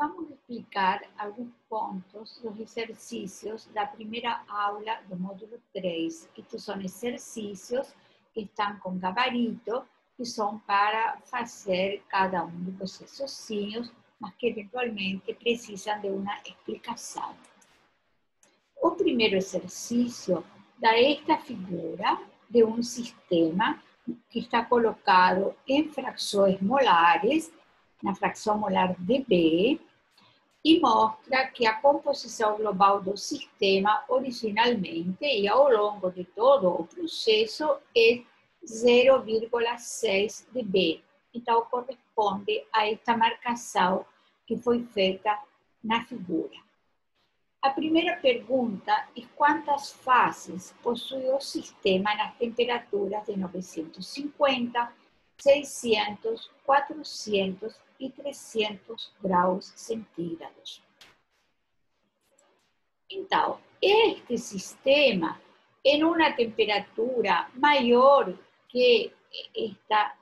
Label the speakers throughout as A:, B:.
A: Vamos a explicar alguns pontos dos exercícios da primeira aula do módulo 3. Estes são exercícios que estão com gabarito, que são para fazer cada um de vocês sozinhos, mas que eventualmente precisam de uma explicação. O primeiro exercício dá esta figura de um sistema que está colocado em frações molares, na fração molar de B, e mostra que a composição global do sistema originalmente e ao longo de todo o processo é 0,6 de B. Então, corresponde a esta marcação que foi feita na figura. A primeira pergunta é quantas fases possui o sistema nas temperaturas de 950, 600, 400 e 300 graus centígrados. Então, este sistema, em uma temperatura maior que esta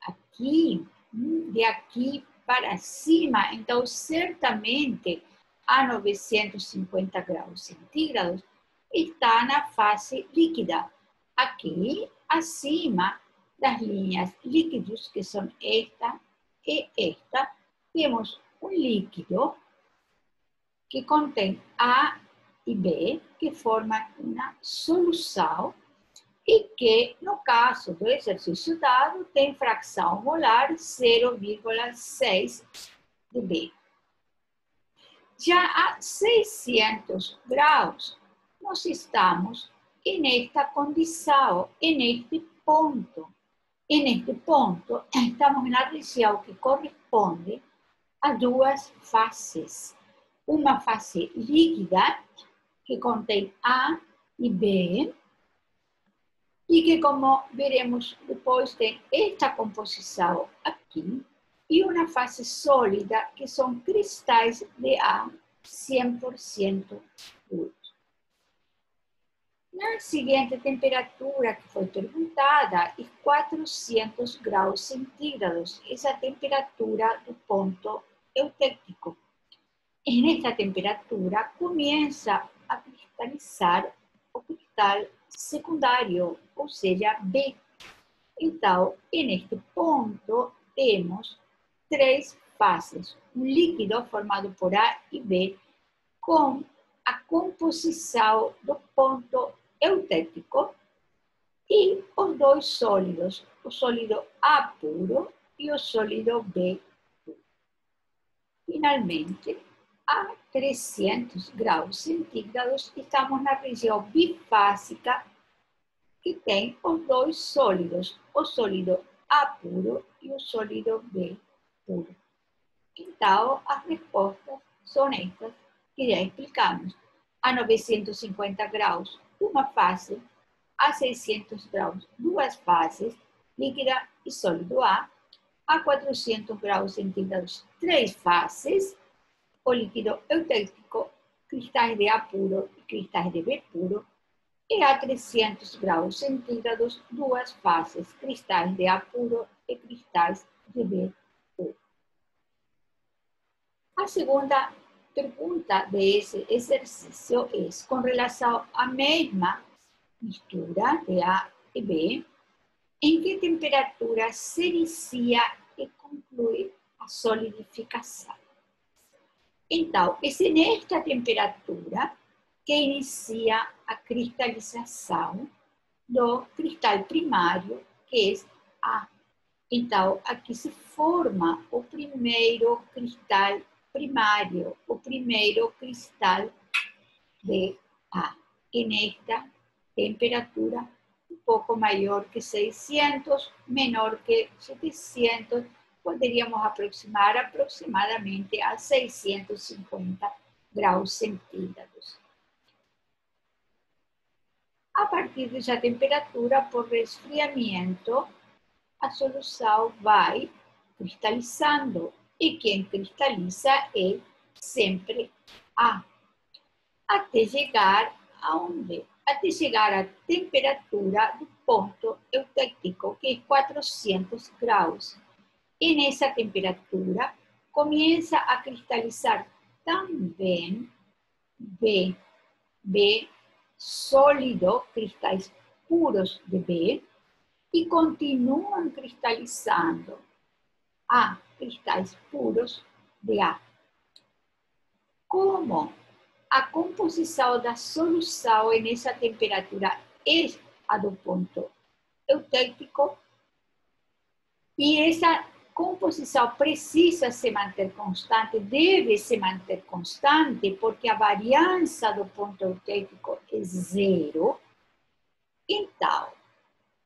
A: aqui, de aqui para cima, então, certamente, a 950 graus centígrados, está na fase líquida. Aqui, acima das linhas líquidos, que são esta e esta, temos um líquido que contém A e B, que formam uma solução e que, no caso do exercício dado, tem fração molar 0,6 de B. Já a 600 graus, nós estamos nesta condição, neste ponto. Neste ponto, estamos na região que corresponde a duas fases. Uma fase líquida, que contém A e B, e que, como veremos depois, tem esta composição aqui, e uma fase sólida, que são cristais de A 100% puros. Na seguinte temperatura que foi perguntada, é 400 graus centígrados, essa temperatura do ponto eutectico. Nesta temperatura, começa a cristalizar o cristal secundário, ou seja, B. Então, neste ponto, temos três fases. Um líquido formado por A e B, com a composição do ponto eutectico, e os dois sólidos, o sólido A puro e o sólido B puro. Finalmente, a 300 graus centígrados, estamos na região bifásica, que tem os dois sólidos, o sólido A puro e o sólido B puro. Então, as respostas são estas que já explicamos. A 950 graus, uma fase. A 600 graus, duas fases, líquida e sólido A. A 400 graus centígrados, três fases, o líquido eutectico, cristais de A puro e cristais de B puro. E a 300 graus centígrados, duas fases, cristais de A puro e cristais de B puro. A segunda pergunta desse exercício é, com relação à mesma mistura de A e B, em que temperatura se inicia e conclui a solidificação? Então, é nesta temperatura que inicia a cristalização do cristal primário, que é A. Então, aqui se forma o primeiro cristal primário, o primeiro cristal de A. E nesta temperatura um pouco maior que 600, menor que 700, poderíamos aproximar aproximadamente a 650 graus centígrados. A partir dessa temperatura, por resfriamento, a solução vai cristalizando, e quem cristaliza é sempre A, até chegar aonde? Até chegar à temperatura do ponto eutectico, que é 400 graus. E nessa temperatura comienza a cristalizar también B, sólido, cristales puros de B, y continúan cristalizando A, cristales puros de A. Como a composição da solução nessa temperatura é a do ponto eutectico, e essa composição precisa se manter constante, deve se manter constante, porque a variança do ponto eutectico é zero. Então,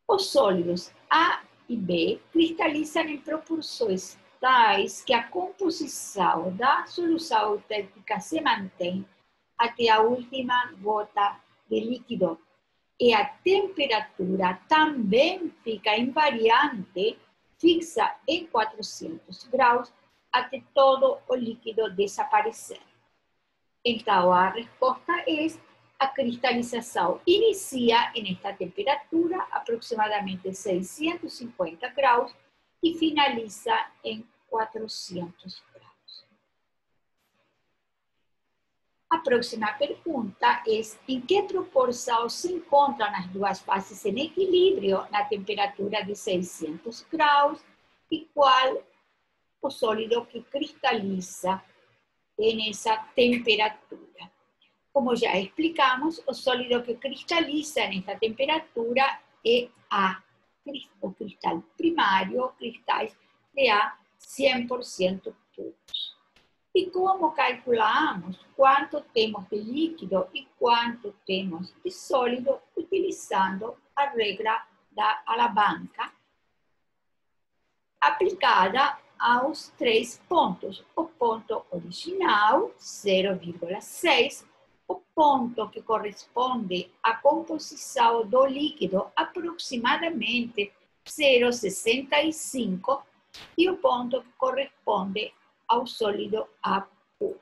A: os sólidos A e B cristalizam em proporções tais que a composição da solução eutectica se mantém até a última gota de líquido. E a temperatura também fica invariante, fixa em 400 graus, até todo o líquido desaparecer. Então, a resposta é: a cristalização inicia nesta temperatura, aproximadamente 650 graus, e finaliza em 400 graus. A próxima pergunta é: em que proporção se encontram as duas fases em equilíbrio na temperatura de 600 graus e qual o sólido que cristaliza nessa temperatura? Como já explicamos, o sólido que cristaliza nesta temperatura é A, o cristal primário, cristais de A 100% puros. E como calculamos quanto temos de líquido e quanto temos de sólido, utilizando a regra da alavanca, aplicada aos 3 pontos. O ponto original, 0,6, o ponto que corresponde à composição do líquido, aproximadamente 0,65, e o ponto que corresponde ao sólido A puro.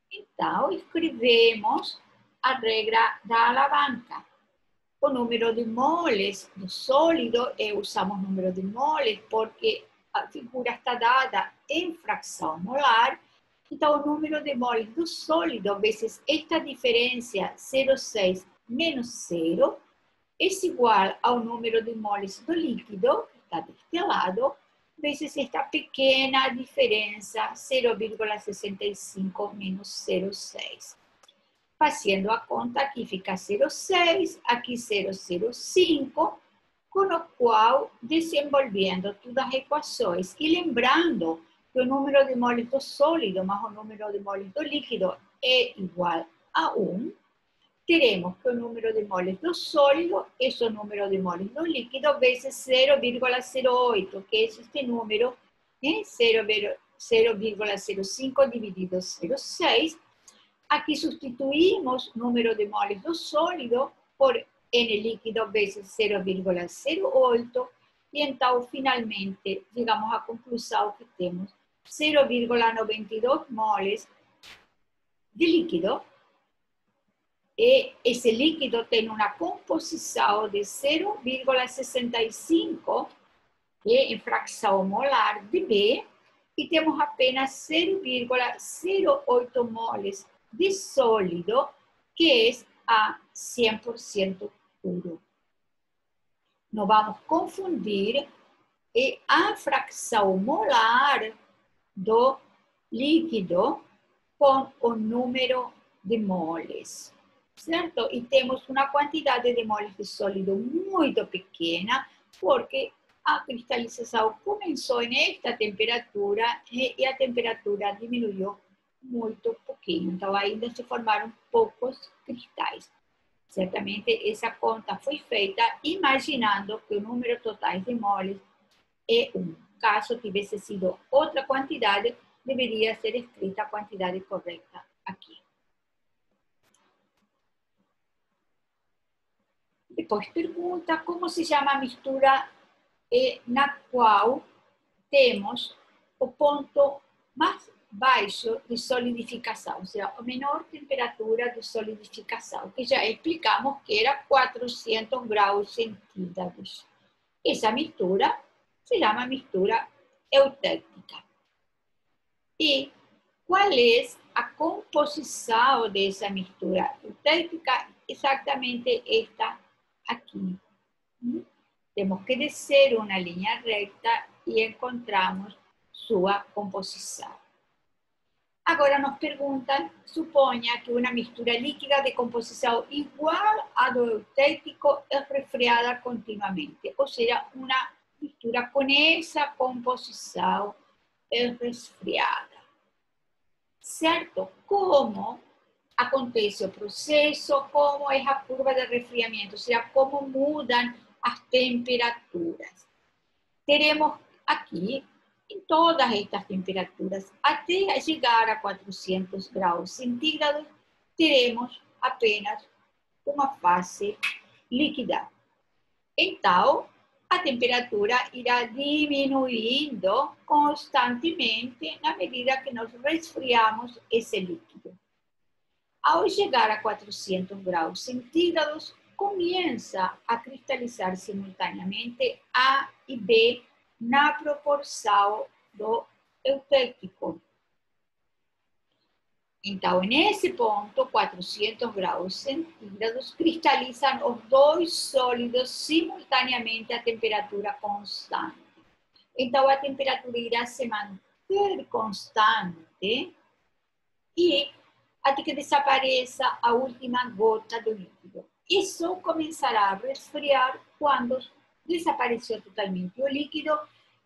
A: Então, escrevemos a regra da alavanca. O número de moles do sólido, usamos número de moles porque a figura está dada em fração molar. Então, o número de moles do sólido vezes esta diferença 0,6 menos 0 é igual ao número de moles do líquido, que está deste lado, vezes esta pequena diferença 0,65 menos 0,6. Fazendo a conta, aqui fica 0,6, aqui 0,05, com o qual desenvolvendo todas as equações e lembrando que o número de moles do sólido mais o número de moles do líquido é igual a 1, teremos que o número de moles do sólido é o número de moles do líquido vezes 0,08, que é este número, 0,05 dividido 0,6. Aqui substituímos o número de moles do sólido por N líquido vezes 0,08, e então, finalmente, chegamos à conclusão que temos 0,92 moles de líquido, e esse líquido tem uma composição de 0,65, que é em fração molar de B, e temos apenas 0,08 moles de sólido, que é a 100% puro. Não vamos confundir a fração molar do líquido com o número de moles, certo? E temos uma quantidade de moles de sólido muito pequena, porque a cristalização começou nesta temperatura e a temperatura diminuiu muito pouquinho. Então, ainda se formaram poucos cristais. Certamente, essa conta foi feita imaginando que o número total de moles é 1. Caso tivesse sido outra quantidade, deveria ser escrita a quantidade correta aqui. Depois pergunta como se chama a mistura na qual temos o ponto mais baixo de solidificação, ou seja, a menor temperatura de solidificação, que já explicamos que era 400 graus centígrados. Essa mistura se chama mistura eutectica. E qual é a composição dessa mistura eutérica? Exatamente esta aqui. Temos que descer uma linha reta e encontramos sua composição. Agora nos perguntam, suponha que uma mistura líquida de composição igual à do eutérico é resfriada continuamente, ou seja, uma mistura com essa composição é resfriada. Certo? Como acontece o processo, como é a curva de resfriamento, ou seja, como mudam as temperaturas. Teremos aqui, em todas estas temperaturas, até chegar a 400 graus centígrados, teremos apenas uma fase líquida. Então, a temperatura irá diminuindo constantemente na medida que nós resfriamos esse líquido. Ao chegar a 400 graus centígrados, começa a cristalizar simultaneamente A e B na proporção do eutérico. Então, nesse ponto, 400 graus centígrados, cristalizam os dois sólidos simultaneamente a temperatura constante. Então, a temperatura irá se manter constante e até que desapareça a última gota do líquido. Isso começará a resfriar quando desapareceu totalmente o líquido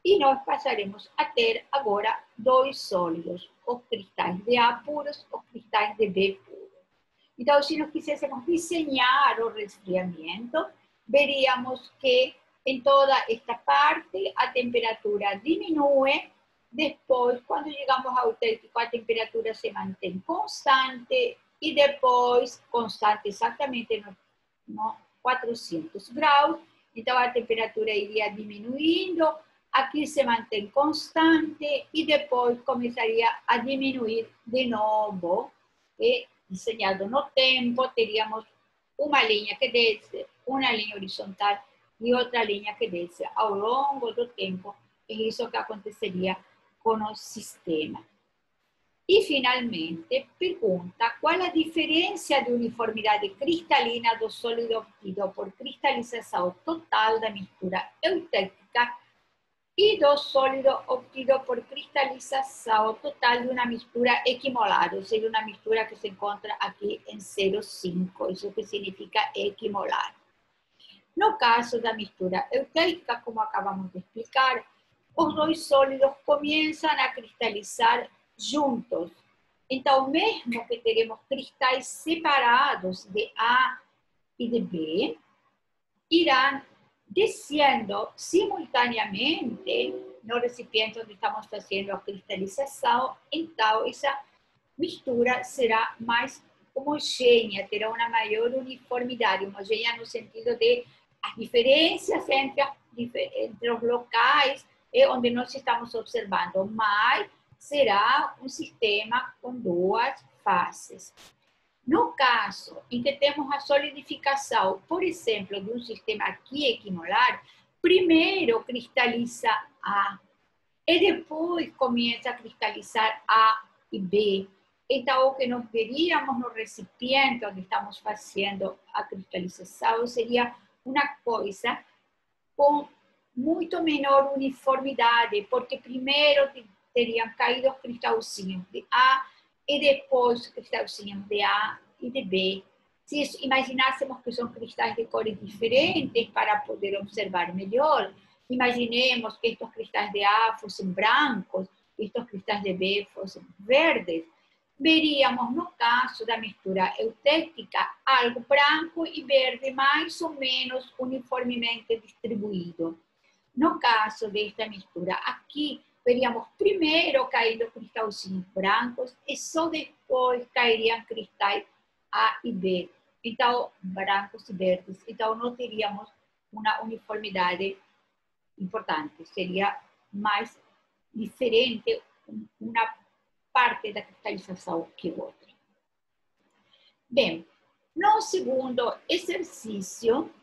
A: e nós passaremos a ter agora dois sólidos, os cristais de A puros, os cristais de B puros. Então, se nós quiséssemos desenhar o resfriamento, veríamos que em toda esta parte a temperatura diminui. Depois, quando chegamos ao eutérico, a temperatura se mantém constante e depois, constante exatamente no 400 graus, então a temperatura iria diminuindo, aqui se mantém constante e depois começaria a diminuir de novo. E desenhado no tempo, teríamos uma linha que desce, uma linha horizontal e outra linha que desce ao longo do tempo. É isso que aconteceria com o sistema. E, finalmente, pergunta qual a diferença de uniformidade cristalina do sólido obtido por cristalização total da mistura eutérica e do sólido obtido por cristalização total de uma mistura equimolar, ou seja, uma mistura que se encontra aqui em 0,5, isso que significa equimolar. No caso da mistura eutérica, como acabamos de explicar, os dois sólidos começam a cristalizar juntos. Então, mesmo que teremos cristais separados de A e de B, irão descendo simultaneamente no recipiente onde estamos fazendo a cristalização. Então, essa mistura será mais homogênea, terá uma maior uniformidade, homogênea no sentido de as diferenças entre os locais onde nós estamos observando, mas será um sistema com duas fases. No caso em que temos a solidificação, por exemplo, de um sistema aqui equimolar, primeiro cristaliza A e depois começa a cristalizar A e B. Então, o que nós veríamos no recipiente onde estamos fazendo a cristalização seria uma coisa com muito menor uniformidade, porque primeiro teriam caído os cristalzinhos de A e depois cristalzinhos de A e de B. Se imaginássemos que são cristais de cores diferentes para poder observar melhor, imaginemos que estes cristais de A fossem brancos, estes cristais de B fossem verdes, veríamos no caso da mistura eutérica algo branco e verde mais ou menos uniformemente distribuído. No caso desta mistura aqui, veríamos primeiro caindo cristalzinhos brancos e só depois cairiam cristais A e B. Então, brancos e verdes. Então, não teríamos uma uniformidade importante. Seria mais diferente uma parte da cristalização que outra. Bem, no segundo exercício,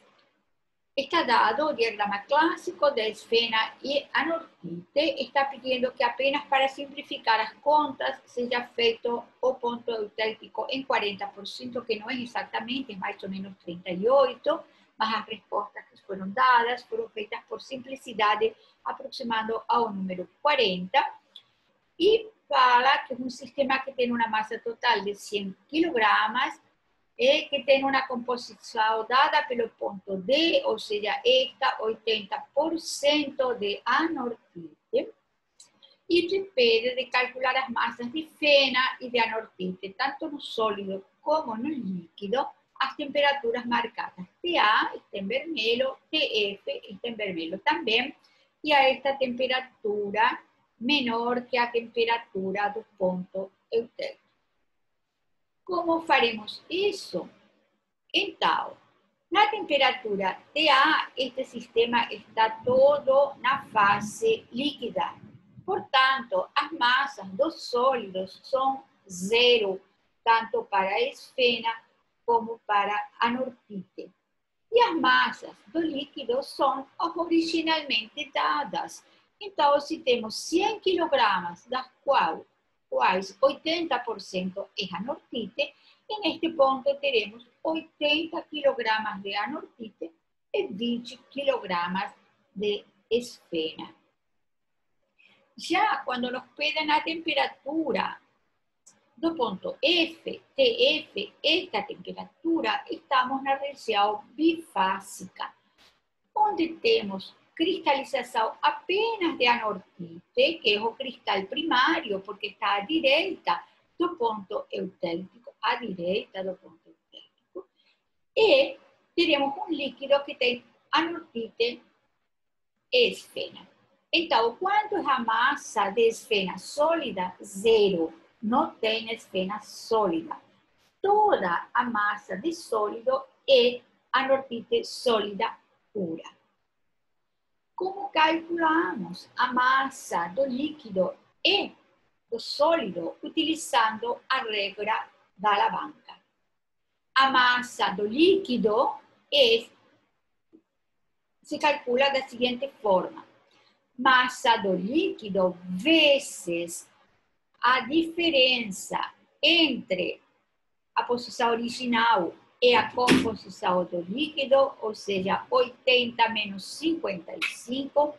A: Está dado o diagrama clássico de esfena e anortite. Está pedindo que apenas para simplificar as contas seja feito o ponto eutéltico em 40%, que não é exatamente, é mais ou menos 38%, mas as respostas que foram dadas foram feitas por simplicidade, aproximando ao número 40. E fala que é um sistema que tem uma massa total de 100 kg, que tem uma composição dada pelo ponto D, ou seja, esta 80% de anortite, e te pede de calcular as massas de fena e de anortite, tanto no sólido como no líquido, as temperaturas marcadas. TA está em vermelho, TF está em vermelho também, e a esta temperatura menor que a temperatura do ponto eutéltico. Como faremos isso? Então, na temperatura TA, este sistema está todo na fase líquida. Portanto, as massas dos sólidos são zero, tanto para a esfena como para a anortite. E as massas do líquido são originalmente dadas. Então, se temos 100 kg, das quais 80% é anortite, e neste ponto teremos 80 kg de anortite e 20 kg de esfena. Já quando nos pedem a temperatura do ponto F, TF, esta temperatura, estamos na região bifásica, onde temos cristalização apenas de anortite, que é o cristal primário, porque está à direita do ponto eutéltico, à direita do ponto eutéltico, e teremos um líquido que tem anortite e esfena. Então, quanto é a massa de esfena sólida? Zero. Não tem esfena sólida. Toda a massa de sólido é anortite sólida pura. Como calculamos a massa do líquido e do sólido utilizando a regra da alavanca? A massa do líquido se calcula da seguinte forma: massa do líquido vezes a diferença entre a posição original e a composição do líquido, ou seja, 80 menos 55,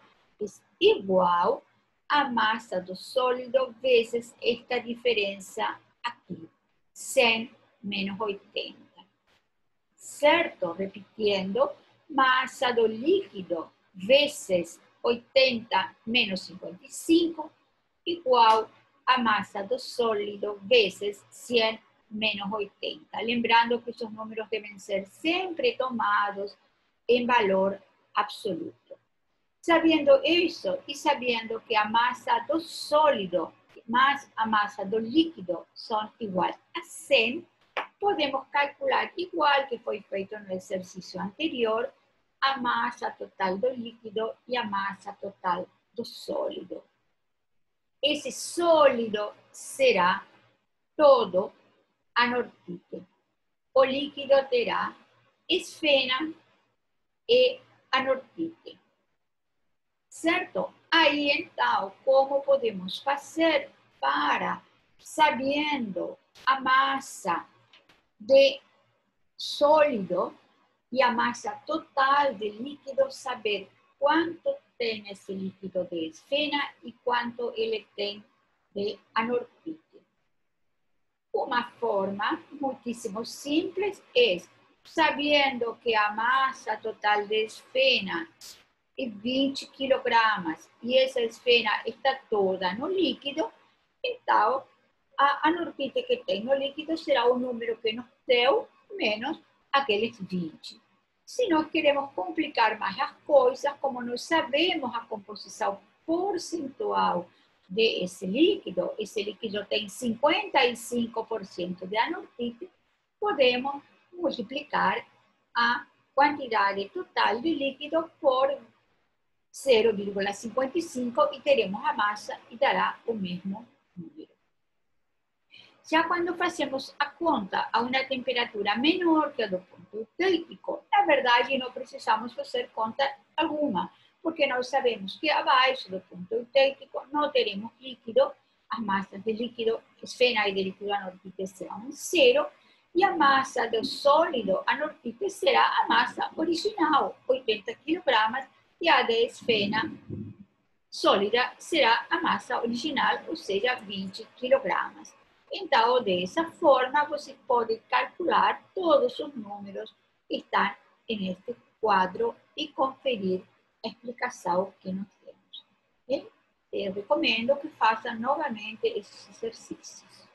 A: é igual a massa do sólido vezes esta diferença aqui, 100 menos 80. Certo? Repetindo, massa do líquido vezes 80 menos 55 igual a massa do sólido vezes 100 menos 80. Lembrando que esses números devem ser sempre tomados em valor absoluto. Sabendo isso e sabendo que a massa do sólido mais a massa do líquido são iguais a 100, podemos calcular, igual que foi feito no exercício anterior, a massa total do líquido e a massa total do sólido. Esse sólido será todo anortite. O líquido terá esfena e anortite. Certo? Aí, então, como podemos fazer para, sabendo a massa de sólido e a massa total de líquido, saber quanto tem esse líquido de esfena e quanto ele tem de anortite? Uma forma muitíssimo simples é, sabendo que a massa total de esfena é 20 kg e essa esfena está toda no líquido, então a anortite que tem no líquido será o número que nos deu menos aqueles 20. Se nós queremos complicar mais as coisas, como nós sabemos a composição percentual desse líquido, esse líquido tem 55% de anortite, podemos multiplicar a quantidade total de líquido por 0,55 e teremos a massa e dará o mesmo número. Já quando fazemos a conta a uma temperatura menor que a do ponto ponto eutêutico. Na verdade, não precisamos fazer conta alguma, porque nós sabemos que abaixo do ponto eutêutico não teremos líquido, as massas de líquido esfera e de líquido anortite serão zero, e a massa do sólido anortite será a massa original, 80 kg, e a de esfera sólida será a massa original, ou seja, 20 kg. Então, dessa forma, você pode calcular todos os números que estão neste quadro e conferir a explicação que nós temos. Okay? Eu recomendo que façam novamente esses exercícios.